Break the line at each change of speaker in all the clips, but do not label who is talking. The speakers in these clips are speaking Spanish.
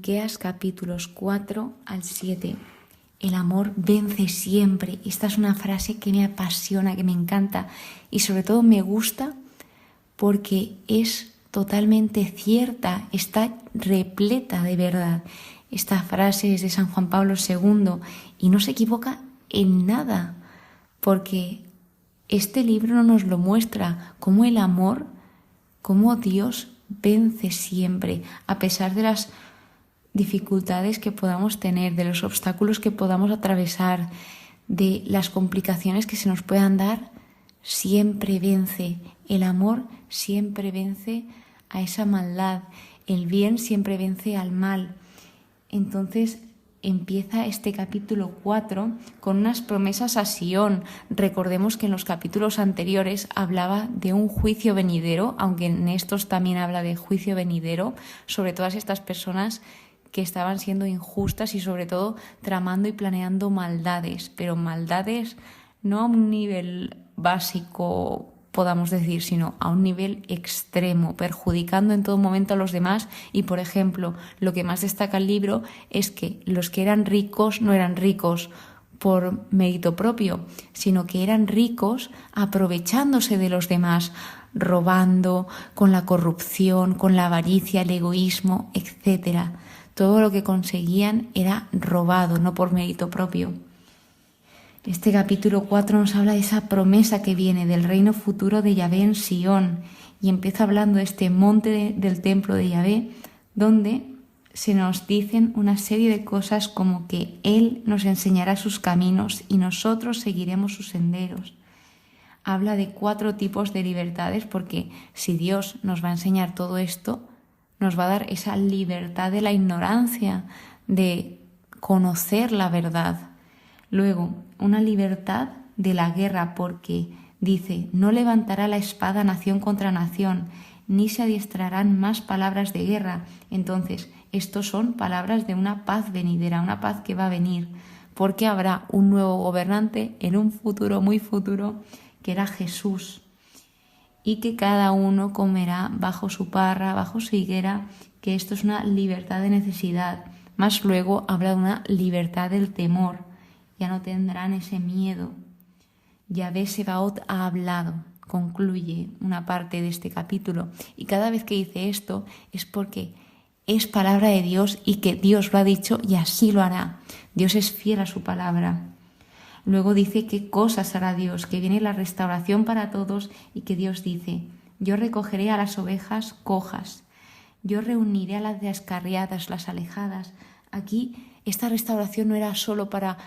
Miqueas capítulos 4 al 7. El amor vence siempre. Esta es una frase que me apasiona, que me encanta y sobre todo me gusta porque es totalmente cierta, está repleta de verdad. Esta frase es de San Juan Pablo II y no se equivoca en nada, porque este libro nos lo muestra como el amor, como Dios vence siempre, a pesar de las dificultades que podamos tener, de los obstáculos que podamos atravesar, de las complicaciones que se nos puedan dar, siempre vence. El amor siempre vence a esa maldad, el bien siempre vence al mal. Entonces empieza este capítulo 4 con unas promesas a Sión. Recordemos que en los capítulos anteriores hablaba de un juicio venidero, aunque en estos también habla de juicio venidero sobre todas estas personas que estaban siendo injustas y sobre todo tramando y planeando maldades, pero maldades no a un nivel básico, podamos decir, sino a un nivel extremo, perjudicando en todo momento a los demás. Y, por ejemplo, lo que más destaca el libro es que los que eran ricos no eran ricos por mérito propio, sino que eran ricos aprovechándose de los demás, robando, con la corrupción, con la avaricia, el egoísmo, etc. Todo lo que conseguían era robado, no por mérito propio. Este capítulo 4 nos habla de esa promesa que viene del reino futuro de Yahvé en Sión y empieza hablando de este monte del templo de Yahvé, donde se nos dicen una serie de cosas como que Él nos enseñará sus caminos y nosotros seguiremos sus senderos. Habla de 4 tipos de libertades porque si Dios nos va a enseñar todo esto, nos va a dar esa libertad de la ignorancia, de conocer la verdad. Luego, una libertad de la guerra porque dice, no levantará la espada nación contra nación, ni se adiestrarán más palabras de guerra. Entonces, estos son palabras de una paz venidera, una paz que va a venir, porque habrá un nuevo gobernante en un futuro muy futuro, que era Jesús, y que cada uno comerá bajo su parra, bajo su higuera, que esto es una libertad de necesidad. Más luego habla de una libertad del temor. Ya no tendrán ese miedo. Yahvé Sebaot ha hablado, concluye una parte de este capítulo. Y cada vez que dice esto es porque es palabra de Dios y que Dios lo ha dicho y así lo hará. Dios es fiel a su palabra. Luego dice qué cosas hará Dios, que viene la restauración para todos y que Dios dice, yo recogeré a las ovejas cojas, yo reuniré a las descarriadas, las alejadas. Aquí esta restauración no era solo para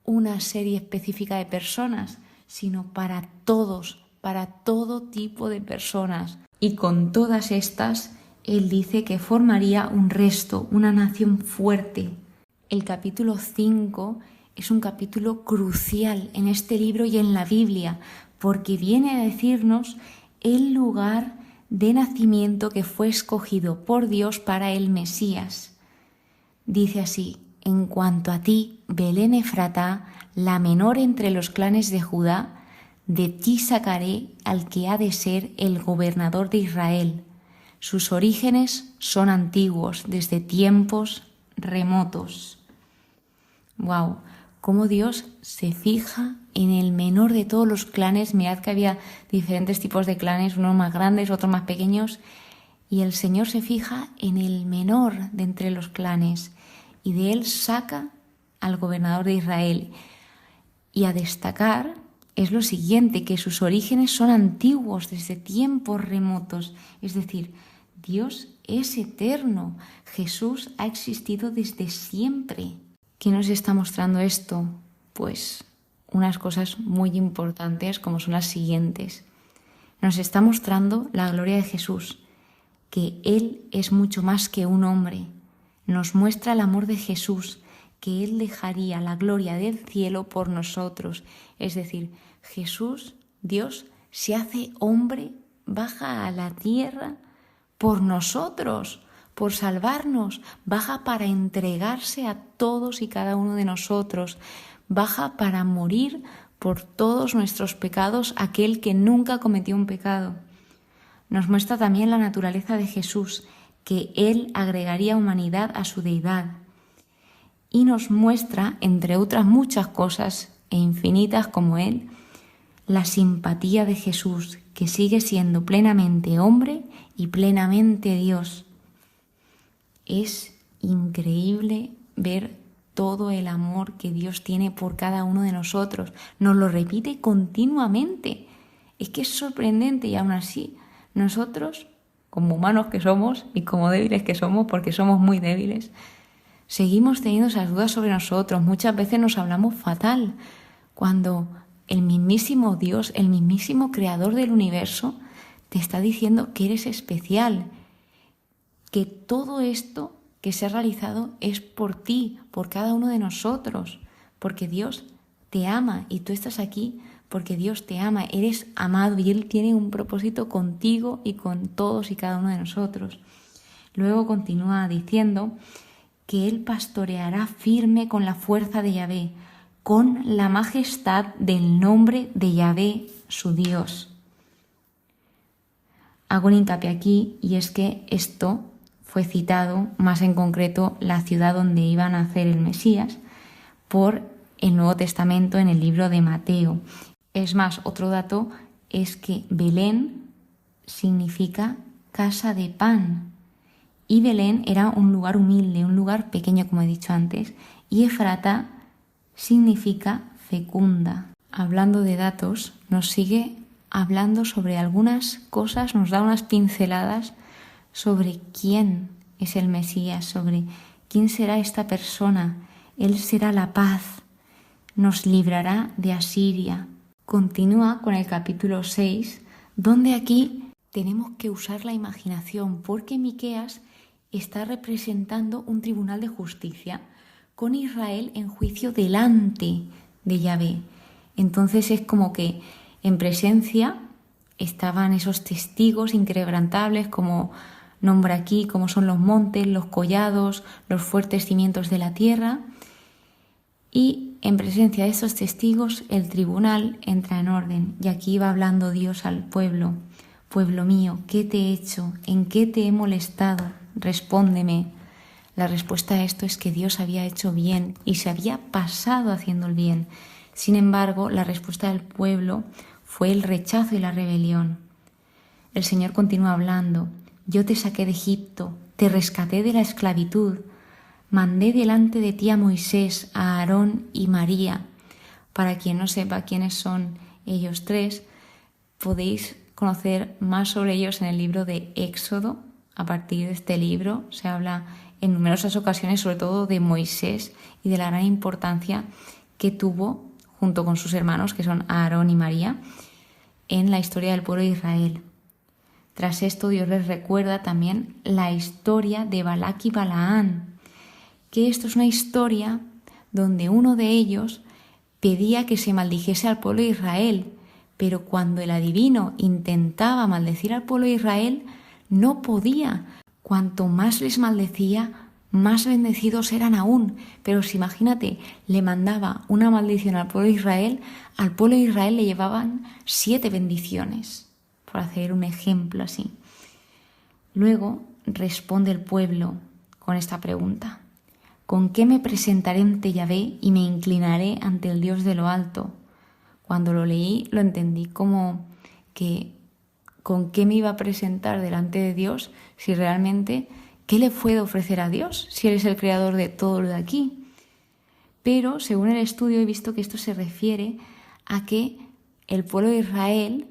una serie específica de personas, sino para todos, para todo tipo de personas. Y con todas estas, Él dice que formaría un resto, una nación fuerte. El capítulo 5 es un capítulo crucial en este libro y en la Biblia, porque viene a decirnos el lugar de nacimiento que fue escogido por Dios para el Mesías. Dice así, en cuanto a ti, Belén Efratá, la menor entre los clanes de Judá, de ti sacaré al que ha de ser el gobernador de Israel. Sus orígenes son antiguos, desde tiempos remotos. ¡Wow! Cómo Dios se fija en el menor de todos los clanes. Mirad que había diferentes tipos de clanes, unos más grandes, otros más pequeños, y el Señor se fija en el menor de entre los clanes. Y de él saca al gobernador de Israel. Y a destacar es lo siguiente, que sus orígenes son antiguos, desde tiempos remotos. Es decir, Dios es eterno. Jesús ha existido desde siempre. ¿Qué nos está mostrando esto? Pues unas cosas muy importantes como son las siguientes. Nos está mostrando la gloria de Jesús, que Él es mucho más que un hombre. Nos muestra el amor de Jesús, que Él dejaría la gloria del cielo por nosotros. Es decir, Jesús, Dios, se hace hombre, baja a la tierra por nosotros, por salvarnos, baja para entregarse a todos y cada uno de nosotros, baja para morir por todos nuestros pecados, aquel que nunca cometió un pecado. Nos muestra también la naturaleza de Jesús, que Él agregaría humanidad a su deidad. Y nos muestra, entre otras muchas cosas e infinitas como Él, la simpatía de Jesús, que sigue siendo plenamente hombre y plenamente Dios. Es increíble ver todo el amor que Dios tiene por cada uno de nosotros. Nos lo repite continuamente. Es que es sorprendente y aún así nosotros, como humanos que somos y como débiles que somos, porque somos muy débiles, seguimos teniendo esas dudas sobre nosotros. Muchas veces nos hablamos fatal cuando el mismísimo Dios, el mismísimo creador del universo, te está diciendo que eres especial, que todo esto que se ha realizado es por ti, por cada uno de nosotros, porque Dios te ama y tú estás aquí porque Dios te ama, eres amado y Él tiene un propósito contigo y con todos y cada uno de nosotros. Luego continúa diciendo que Él pastoreará firme con la fuerza de Yahvé, con la majestad del nombre de Yahvé, su Dios. Hago un hincapié aquí y es que esto fue citado, más en concreto, la ciudad donde iba a nacer el Mesías, por el Nuevo Testamento en el libro de Mateo. Es más, otro dato es que Belén significa casa de pan. Y Belén era un lugar humilde, un lugar pequeño, como he dicho antes, y Efrata significa fecunda. Hablando de datos, nos sigue hablando sobre algunas cosas, nos da unas pinceladas sobre quién es el Mesías, sobre quién será esta persona. Él será la paz, nos librará de Asiria. Continúa con el capítulo 6, donde aquí tenemos que usar la imaginación, porque Miqueas está representando un tribunal de justicia con Israel en juicio delante de Yahvé. Entonces es como que en presencia estaban esos testigos inquebrantables, como nombra aquí, como son los montes, los collados, los fuertes cimientos de la tierra. Y en presencia de esos testigos el tribunal entra en orden. Y aquí va hablando Dios al pueblo: pueblo mío, ¿qué te he hecho? ¿En qué te he molestado? Respóndeme. La respuesta a esto es que Dios había hecho bien y se había pasado haciendo el bien. Sin embargo, la respuesta del pueblo fue el rechazo y la rebelión. El Señor continúa hablando: yo te saqué de Egipto, te rescaté de la esclavitud, mandé delante de ti a Moisés, a Aarón y María. Para quien no sepa quiénes son ellos tres, podéis conocer más sobre ellos en el libro de Éxodo. A partir de este libro se habla en numerosas ocasiones sobre todo de Moisés y de la gran importancia que tuvo junto con sus hermanos, que son Aarón y María, en la historia del pueblo de Israel. Tras esto, Dios les recuerda también la historia de Balac y Balaán, que esto es una historia donde uno de ellos pedía que se maldijese al pueblo de Israel, pero cuando el adivino intentaba maldecir al pueblo de Israel, no podía. Cuanto más les maldecía, más bendecidos eran aún. Pero si imagínate, le mandaba una maldición al pueblo de Israel, al pueblo de Israel le llevaban 7 bendiciones, por hacer un ejemplo así. Luego responde el pueblo con esta pregunta: ¿con qué me presentaré ante Yahvé y me inclinaré ante el Dios de lo alto? Cuando lo leí lo entendí como que ¿con qué me iba a presentar delante de Dios si realmente qué le puedo ofrecer a Dios si Él es el creador de todo lo de aquí? Pero según el estudio he visto que esto se refiere a que el pueblo de Israel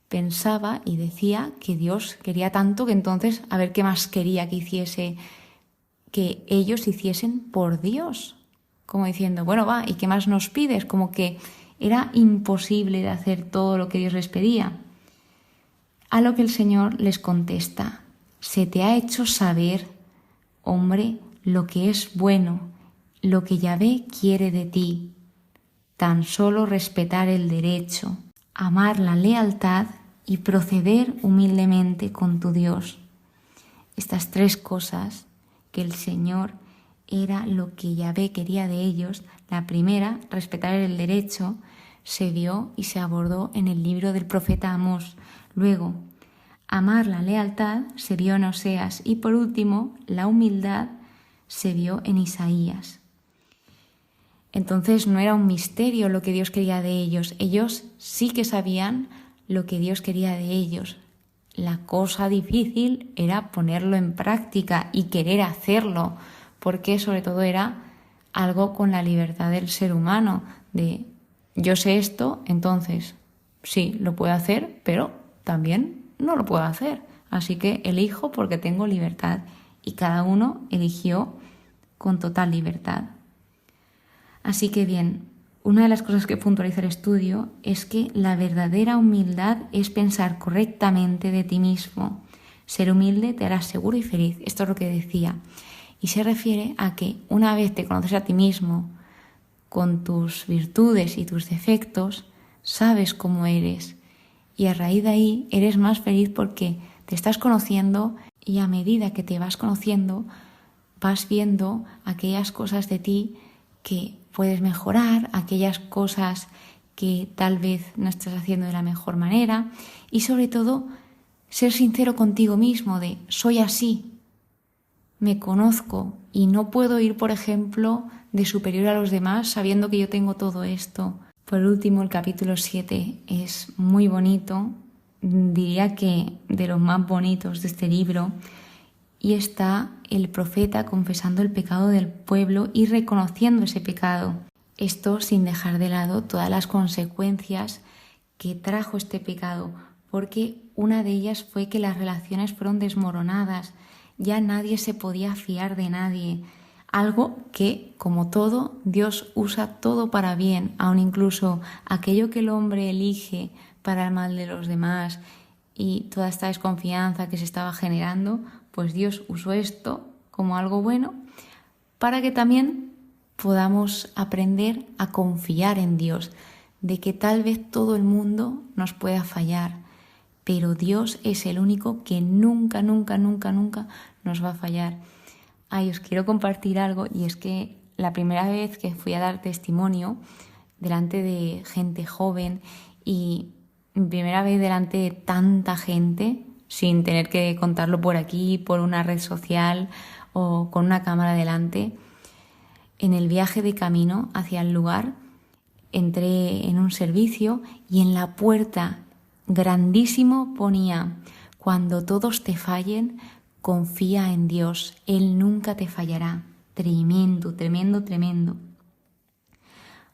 pensaba y decía que Dios quería tanto que entonces a ver qué más quería que ellos hiciesen por Dios. Como diciendo, bueno, va, ¿y qué más nos pides? Como que era imposible de hacer todo lo que Dios les pedía. A lo que el Señor les contesta: se te ha hecho saber, hombre, lo que es bueno, lo que Yahvé quiere de ti. Tan solo respetar el derecho, amar la lealtad y proceder humildemente con tu Dios. Estas 3 cosas que el Señor era lo que Yahvé quería de ellos. La primera, respetar el derecho, se vio y se abordó en el libro del profeta Amós. Luego, Amar la lealtad se vio en Oseas y por último, la humildad se vio en Isaías. Entonces no era un misterio lo que Dios quería de ellos. Ellos sí que sabían lo que Dios quería de ellos. La cosa difícil era ponerlo en práctica y querer hacerlo, porque sobre todo era algo con la libertad del ser humano, de yo sé esto, entonces sí, lo puedo hacer, pero también no lo puedo hacer. Así que elijo porque tengo libertad y cada uno eligió con total libertad. Así que bien, una de las cosas que puntualiza el estudio es que la verdadera humildad es pensar correctamente de ti mismo. Ser humilde te hará seguro y feliz. Esto es lo que decía. Y se refiere a que una vez te conoces a ti mismo, con tus virtudes y tus defectos, sabes cómo eres. Y a raíz de ahí eres más feliz porque te estás conociendo y a medida que te vas conociendo, vas viendo aquellas cosas de ti que puedes mejorar, aquellas cosas que tal vez no estás haciendo de la mejor manera y sobre todo ser sincero contigo mismo de soy así, me conozco y no puedo ir, por ejemplo, de superior a los demás sabiendo que yo tengo todo esto. Por último, el capítulo 7 es muy bonito, diría que de los más bonitos de este libro, y está el profeta confesando el pecado del pueblo y reconociendo ese pecado. Esto sin dejar de lado todas las consecuencias que trajo este pecado, porque una de ellas fue que las relaciones fueron desmoronadas, ya nadie se podía fiar de nadie, algo que, como todo, Dios usa todo para bien, aun incluso aquello que el hombre elige para el mal de los demás y toda esta desconfianza que se estaba generando, pues Dios usó esto como algo bueno para que también podamos aprender a confiar en Dios, de que tal vez todo el mundo nos pueda fallar, pero Dios es el único que nunca, nunca, nunca, nunca nos va a fallar. Os quiero compartir algo y es que la primera vez que fui a dar testimonio delante de gente joven y mi primera vez delante de tanta gente, sin tener que contarlo por aquí, por una red social o con una cámara delante, en el viaje de camino hacia el lugar entré en un servicio y en la puerta grandísimo ponía: cuando todos te fallen, confía en Dios, Él nunca te fallará. Tremendo, tremendo, tremendo.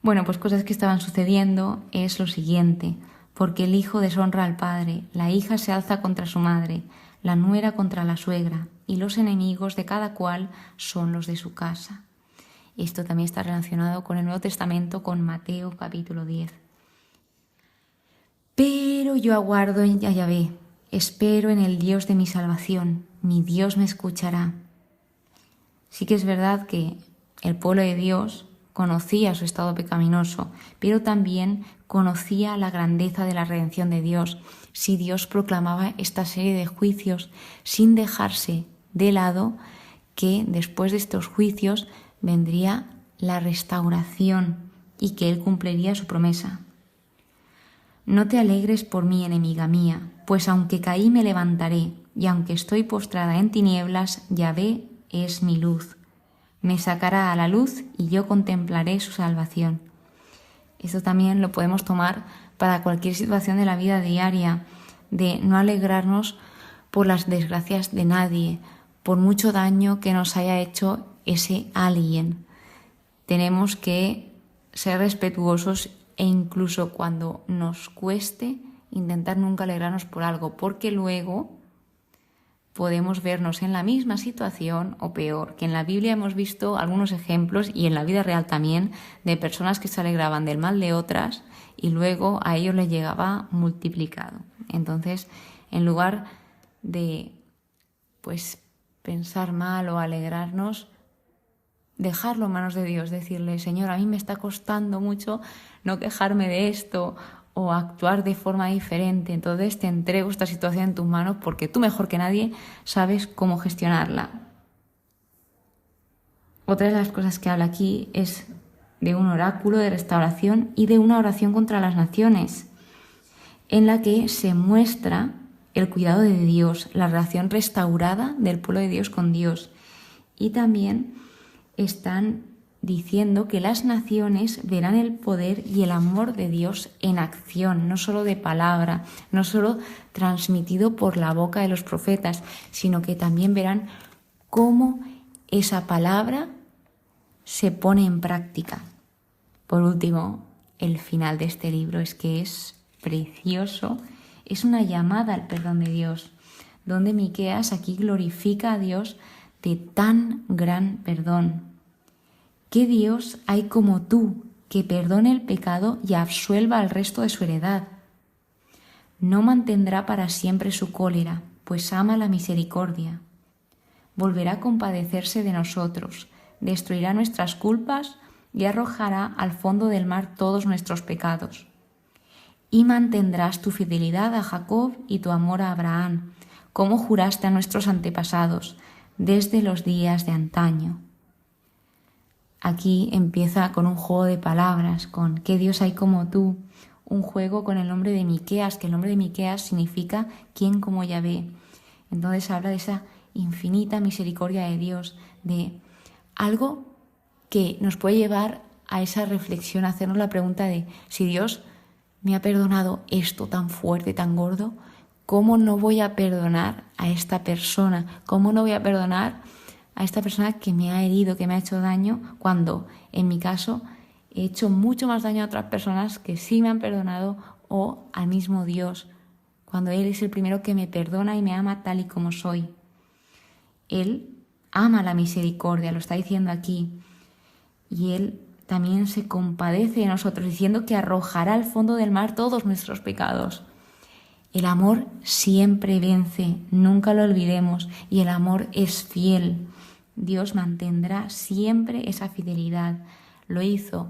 Bueno, pues cosas que estaban sucediendo es lo siguiente: porque el hijo deshonra al padre, la hija se alza contra su madre, la nuera contra la suegra, y los enemigos de cada cual son los de su casa. Esto también está relacionado con el Nuevo Testamento, con Mateo capítulo 10. Pero yo aguardo en Yahvé, espero en el Dios de mi salvación, mi Dios me escuchará. Sí que es verdad que el pueblo de Dios conocía su estado pecaminoso, pero también conocía la grandeza de la redención de Dios. Si Dios proclamaba esta serie de juicios sin dejarse de lado que después de estos juicios vendría la restauración y que Él cumpliría su promesa. No te alegres por mí, enemiga mía, pues aunque caí me levantaré, y aunque estoy postrada en tinieblas, Yahvé es mi luz. Me sacará a la luz y yo contemplaré su salvación. Esto también lo podemos tomar para cualquier situación de la vida diaria, de no alegrarnos por las desgracias de nadie, por mucho daño que nos haya hecho ese alguien. Tenemos que ser respetuosos e incluso cuando nos cueste intentar nunca alegrarnos por algo, porque luego podemos vernos en la misma situación o peor, que en la Biblia hemos visto algunos ejemplos y en la vida real también de personas que se alegraban del mal de otras y luego a ellos les llegaba multiplicado. Entonces, en lugar de pensar mal o alegrarnos, dejarlo en manos de Dios, decirle: Señor, a mí me está costando mucho no quejarme de esto o actuar de forma diferente, entonces te entrego esta situación en tus manos porque tú mejor que nadie sabes cómo gestionarla. Otra de las cosas que habla aquí es de un oráculo de restauración y de una oración contra las naciones, en la que se muestra el cuidado de Dios, la relación restaurada del pueblo de Dios con Dios. Y también están diciendo que las naciones verán el poder y el amor de Dios en acción, no solo de palabra, no solo transmitido por la boca de los profetas, sino que también verán cómo esa palabra se pone en práctica. Por último, el final de este libro es que es precioso, es una llamada al perdón de Dios, donde Miqueas aquí glorifica a Dios de tan gran perdón. ¿Qué Dios hay como tú, que perdone el pecado y absuelva al resto de su heredad? No mantendrá para siempre su cólera, pues ama la misericordia. Volverá a compadecerse de nosotros, destruirá nuestras culpas y arrojará al fondo del mar todos nuestros pecados. Y mantendrás tu fidelidad a Jacob y tu amor a Abraham, como juraste a nuestros antepasados, desde los días de antaño. Aquí empieza con un juego de palabras, con ¿qué Dios hay como tú? Un juego con el nombre de Miqueas, que el nombre de Miqueas significa ¿quién como Yahvé? Entonces habla de esa infinita misericordia de Dios, de algo que nos puede llevar a esa reflexión, a hacernos la pregunta de si Dios me ha perdonado esto tan fuerte, tan gordo, ¿cómo no voy a perdonar a esta persona? ¿Cómo no voy a perdonar a esta persona que me ha herido, que me ha hecho daño, cuando en mi caso he hecho mucho más daño a otras personas que sí me han perdonado, o al mismo Dios, cuando Él es el primero que me perdona y me ama tal y como soy? Él ama la misericordia, lo está diciendo aquí, y Él también se compadece de nosotros, diciendo que arrojará al fondo del mar todos nuestros pecados. El amor siempre vence, nunca lo olvidemos, y el amor es fiel. Dios mantendrá siempre esa fidelidad. Lo hizo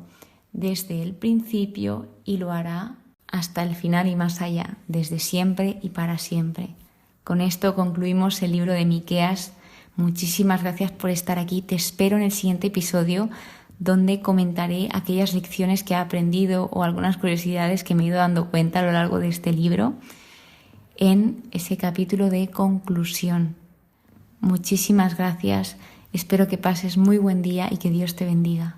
desde el principio y lo hará hasta el final y más allá, desde siempre y para siempre. Con esto concluimos el libro de Miqueas. Muchísimas gracias por estar aquí. Te espero en el siguiente episodio, donde comentaré aquellas lecciones que he aprendido o algunas curiosidades que me he ido dando cuenta a lo largo de este libro, en ese capítulo de conclusión. Muchísimas gracias. Espero que pases muy buen día y que Dios te bendiga.